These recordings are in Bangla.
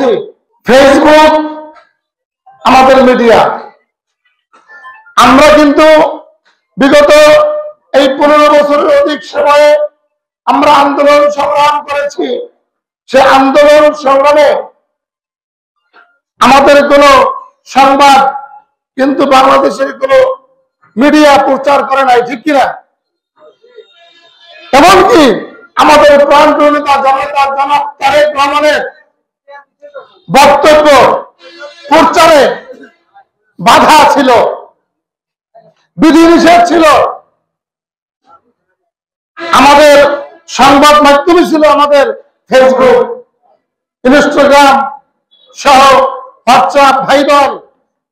বলছি, ফেসবুক আমাদের মিডিয়া। আমরা কিন্তু বিগত এই 15 বছরের অধিক সময়ে আমরা আন্দোলন সংগ্রাম করেছি। সে আন্দোলন সংগ্রামে আমাদের কোনো সংবাদ কিন্তু বাংলাদেশের কোনো মিডিয়া প্রচার করে নাই, ঠিক কিনা? এমনকি আমাদের প্রাণপ্রিয় নেতা জনাব তারেক রহমানের বক্তব্য প্রচারে বাধা ছিল, বিধিনিষেধ ছিল। আমাদের সংবাদ মাধ্যমই ছিল আমাদের ফেসবুক, ইনস্টাগ্রাম সহ হোয়াটসঅ্যাপ, ভাইবার,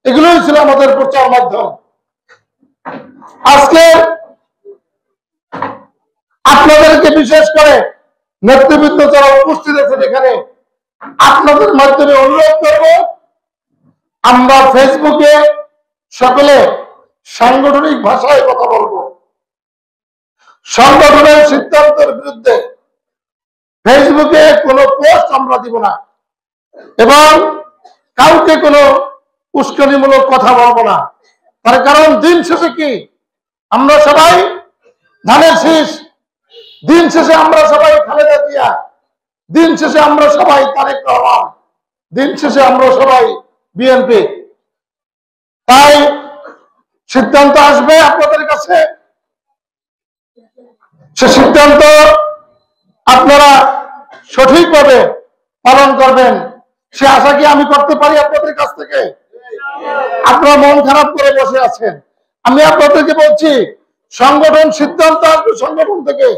এগুলোই ছিল আমাদের প্রচার মাধ্যম। আজকে আপনাদেরকে বিশেষ করে নেতৃবৃন্দ যারা উপস্থিত আছেন এখানে, আপনাদের মাধ্যমে অনুরোধ করব, আমরা ফেসবুকে সকলে সাংগঠনিক ভাষায় কথা বলবো। সংগঠনের সিদ্ধান্তের বিরুদ্ধে ফেসবুকে কোনো পোস্ট আমরা দিব না এবং কাউকে কোনো উস্কানিমূলক কথা বলবো না। তার কারণ দিন শেষে কি, আমরা সবাই ধানের শীষ, দিন শেষে আমরা সবাই খালেদা জিয়া, দিন শেষে আমরা সবাই তারেক রহমান, দিন শেষে আমরা সবাই বিএনপি। তাই সিদ্ধান্ত আসবে আপনাদের কাছে, সে সিদ্ধান্ত আপনারা সঠিকভাবে পালন করবেন, সে আশা কি আমি করতে পারি আপনাদের কাছ থেকে? আপনারা মন খারাপ করে বসে আছেন, আমি আপনাদেরকে বলছি, সংগঠন সিদ্ধান্ত আসবে সংগঠন থেকে,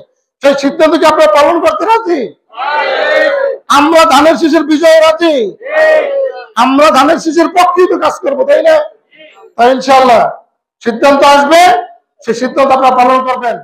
সেই সিদ্ধান্তকে আপনারা পালন করতে রাজি? আমরা ধানের শীষের বিজয় রাজি, আমরা ধানের শীষের পক্ষেই তো কাজ করবো, তাই না? তাই ইনশাআল্লাহ সিদ্ধান্ত আসবে, সেই সিদ্ধান্ত আপনারা পালন করবেন।